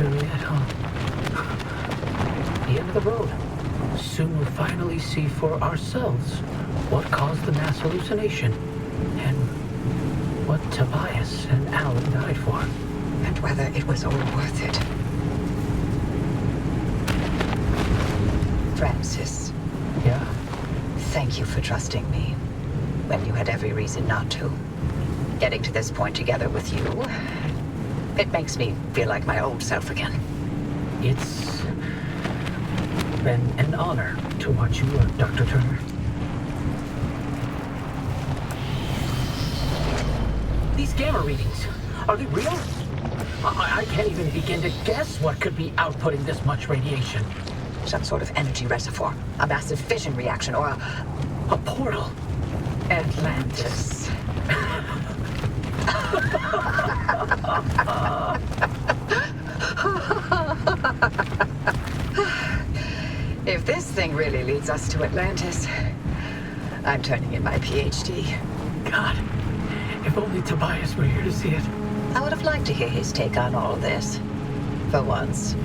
necessarily it, huh? The end of the road. Soon we'll finally see for ourselves what caused the mass hallucination and what Tobias and Alan died for. And whether it was all worth it. Francis. Yeah? Thank you for trusting me when you had every reason not to. Getting to this point together with you, it makes me feel like my old self again. It's been an honor to watch you work, Dr. Turner. These gamma readings, are they real? I can't even begin to guess what could be outputting this much radiation. Some sort of energy reservoir, a massive fission reaction, or a portal. Atlantis. If this thing really leads us to Atlantis, I'm turning in my PhD. God, if only Tobias were here to see it. I would have liked to hear his take on all this. For once.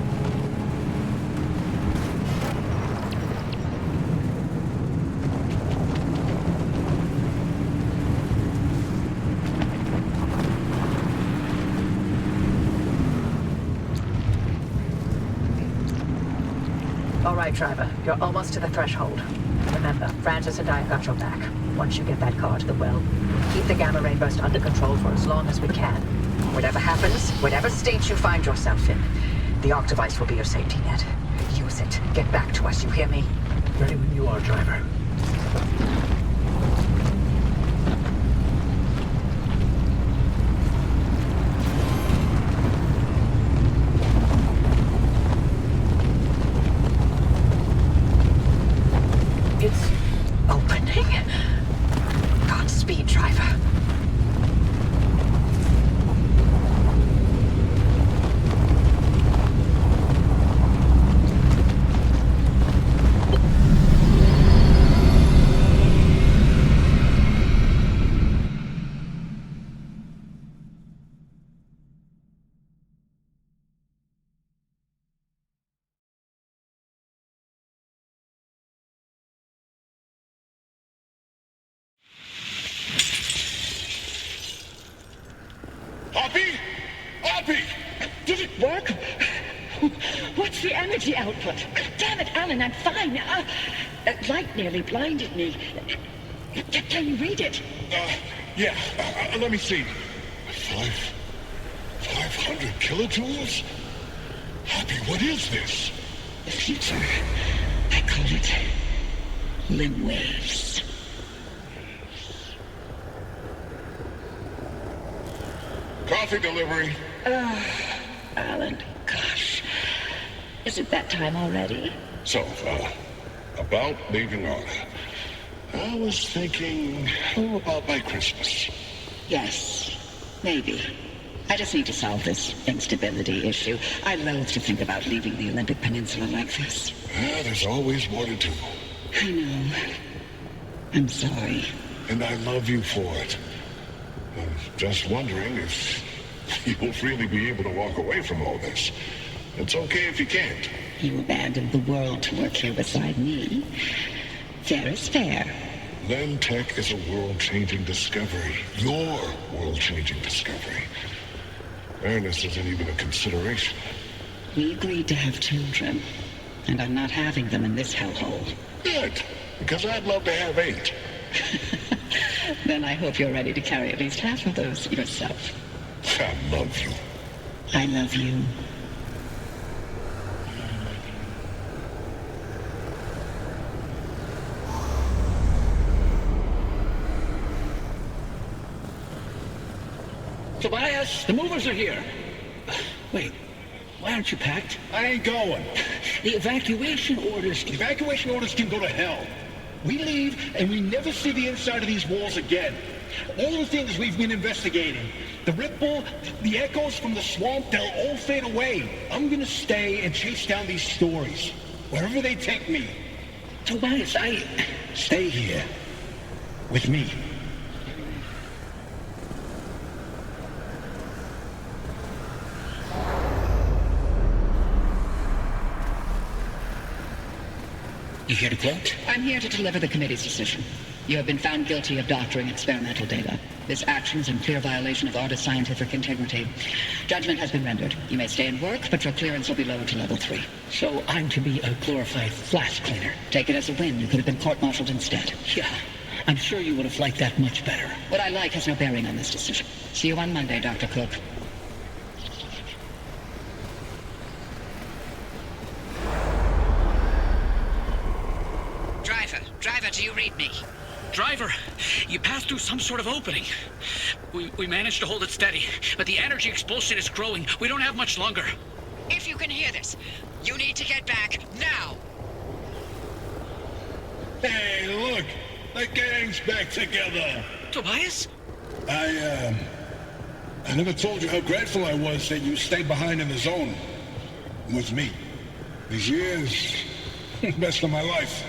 All right, Driver, you're almost to the threshold. Remember, Francis and I have got your back. Once you get that car to the well, keep the gamma ray burst under control for as long as we can. Whatever happens, whatever state you find yourself in, the Arc device will be your safety net. Use it. Get back to us, you hear me? Ready when you are, Driver. It's opening. Godspeed, Driver. Hoppy! Did it work? What's the energy output? Damn it, Alan, I'm fine. Light nearly blinded me. Can you read it? Yeah. Let me see. 500 kilojoules? Hoppy, what is this? The future. I call it limb waves. Coffee delivery. Alan, gosh. Is it that time already? So, about leaving Arda. I was thinking, about by Christmas. Yes, maybe. I just need to solve this instability issue. I loathe to think about leaving the Olympic Peninsula like this. There's always more to do. I know. I'm sorry. And I love you for it. I'm just wondering if you'll really be able to walk away from all this. It's okay if you can't. You abandoned the world to work here beside me. Fair is fair. Lentech is a world-changing discovery. Your world-changing discovery. Fairness isn't even a consideration. We agreed to have children, and I'm not having them in this hellhole. Good, because I'd love to have 8. Then I hope you're ready to carry at least half of those yourself. I love you. I love you. Tobias, the movers are here. Wait, why aren't you packed? I ain't going. The evacuation orders... Evacuation orders can go to hell. We leave, and we never see the inside of these walls again. All the things we've been investigating, the ripple, the echoes from the swamp, they'll all fade away. I'm gonna stay and chase down these stories, wherever they take me. Tobias, Stay here. With me. You here to quote? I'm here to deliver the committee's decision. You have been found guilty of doctoring experimental data. This action is in clear violation of Artist scientific integrity. Judgment has been rendered. You may stay and work, but your clearance will be lowered to level 3. So I'm to be a glorified flash cleaner. Take it as a win. You could have been court-martialed instead. Yeah, I'm sure you would have liked that much better. What I like has no bearing on this decision. See you on Monday, Dr. Cook. Driver, do you read me? Driver, you passed through some sort of opening. We managed to hold it steady, but the energy expulsion is growing. We don't have much longer. If you can hear this, you need to get back now. Hey, look! The gang's back together! Tobias? I never told you how grateful I was that you stayed behind in the zone. With me. These years, best of my life.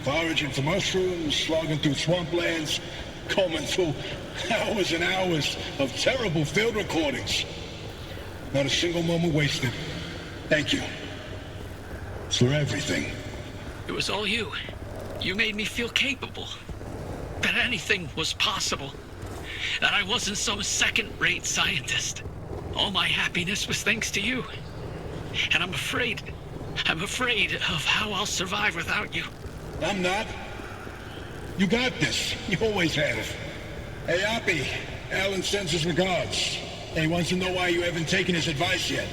Foraging for mushrooms, slogging through swamplands, combing through hours and hours of terrible field recordings. Not a single moment wasted. Thank you. For everything. It was all you. You made me feel capable. That anything was possible. That I wasn't some second-rate scientist. All my happiness was thanks to you. And I'm afraid of how I'll survive without you. I'm not. You got this. You always have. Hey, Oppie. Alan sends his regards. And he wants to know why you haven't taken his advice yet.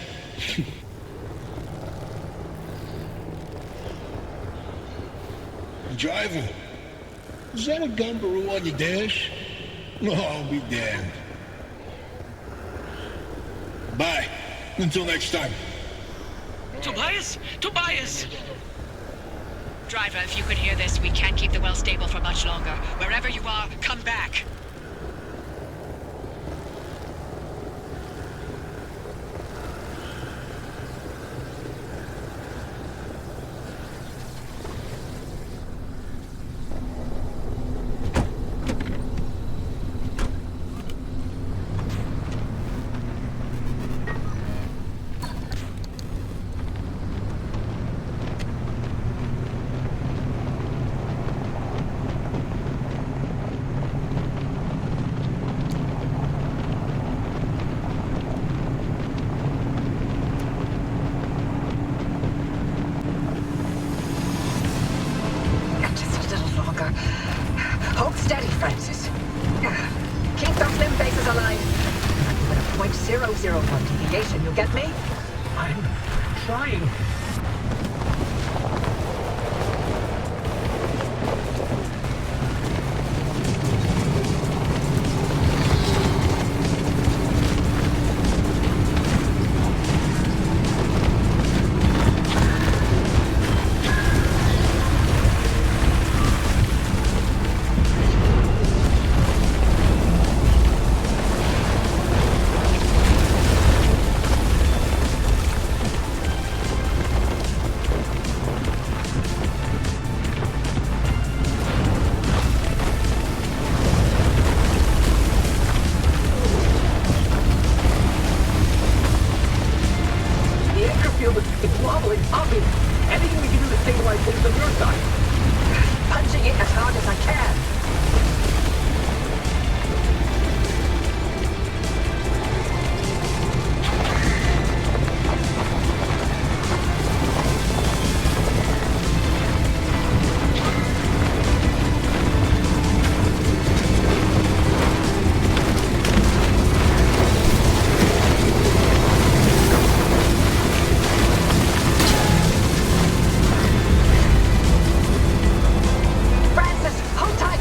Driver, is that a gumbaroo on your dash? No, I'll be damned. Bye. Until next time. Tobias? Tobias! Driver, if you could hear this, we can't keep the well stable for much longer. Wherever you are, come back. Hold steady, Francis. Keep those limb bases aligned. With a .001 deviation, you get me? I'm trying. It's wobbling, hopping. Anything we can do to stabilize things on your side. Punching it as hard as I can. Francis, hold tight.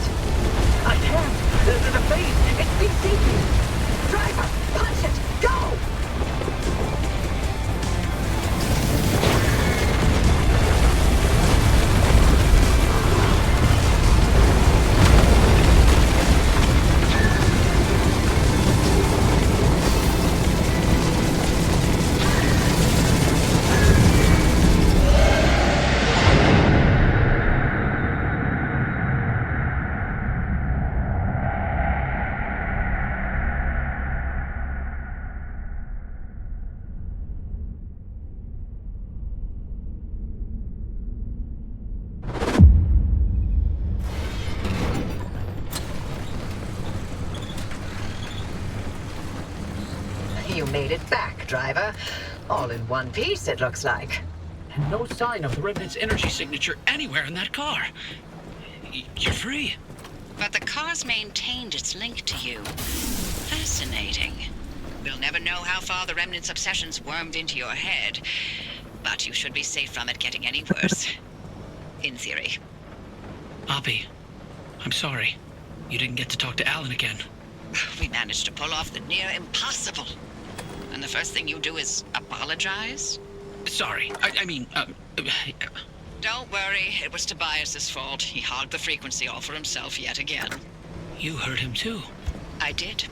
You made it back, driver. All in one piece, it looks like. And no sign of the Remnant's energy signature anywhere in that car. You're free. But the car's maintained its link to you. Fascinating. We'll never know how far the Remnant's obsessions wormed into your head, but you should be safe from it getting any worse. In theory. Oppie, I'm sorry. You didn't get to talk to Alan again. We managed to pull off the near impossible. And the first thing you do is apologize? Sorry. I mean, Don't worry, it was Tobias's fault. He hogged the frequency all for himself yet again. you heard him too. I did.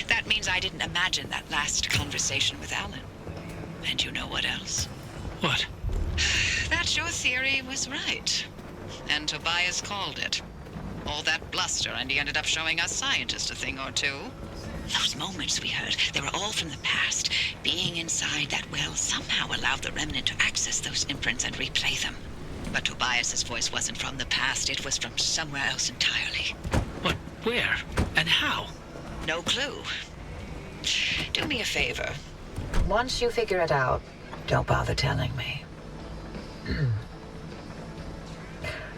That means I didn't imagine that last conversation with Alan. And you know what else? What? That your theory was right. And Tobias called it. All that bluster, and he ended up showing us scientists a thing or two. Those moments we heard, they were all from the past. Being inside that well somehow allowed the Remnant to access those imprints and replay them. But Tobias's voice wasn't from the past, it was from somewhere else entirely. But where? And how? No clue. Do me a favor. Once you figure it out, don't bother telling me.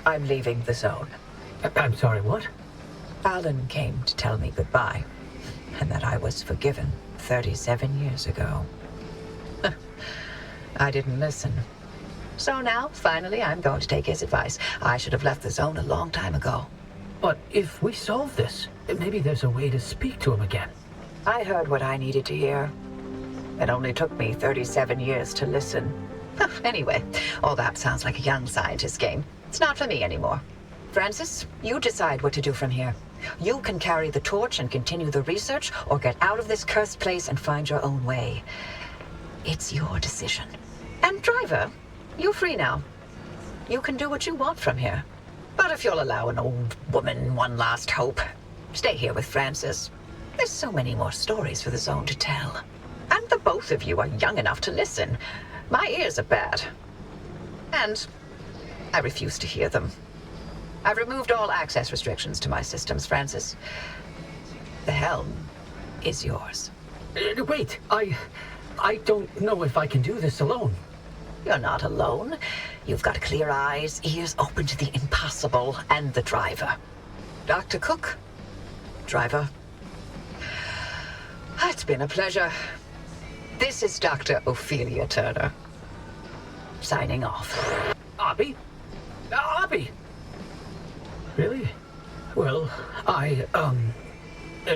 I'm leaving the zone. I'm sorry, what? Alan came to tell me goodbye, and that I was forgiven 37 years ago. I didn't listen. So now, finally, I'm going to take his advice. I should have left the zone a long time ago. But if we solve this, maybe there's a way to speak to him again. I heard what I needed to hear. It only took me 37 years to listen. Anyway, all that sounds like a young scientist game. It's not for me anymore. Francis, you decide what to do from here. You can carry the torch and continue the research, or get out of this cursed place and find your own way. It's your decision. And driver, you're free now. You can do what you want from here. But if you'll allow an old woman one last hope, stay here with Francis. There's so many more stories for the zone to tell. And the both of you are young enough to listen. My ears are bad. And I refuse to hear them. I've removed all access restrictions to my systems, Francis. The helm is yours. Wait, I don't know if I can do this alone. You're not alone. You've got clear eyes, ears open to the impossible, and the driver. Dr. Cook, driver. It's been a pleasure. This is Dr. Ophelia Turner. Signing off. Oppie? Oppie! Really? Well,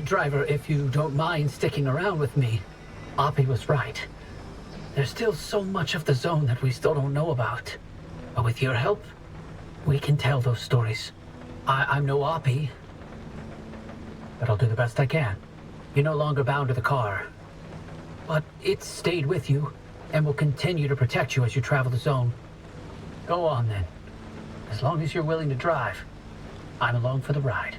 driver, if you don't mind sticking around with me, Oppie was right. There's still so much of the zone that we still don't know about. But with your help, we can tell those stories. I'm no Oppie, but I'll do the best I can. You're no longer bound to the car, but it's stayed with you and will continue to protect you as you travel the zone. Go on then. As long as you're willing to drive, I'm along for the ride.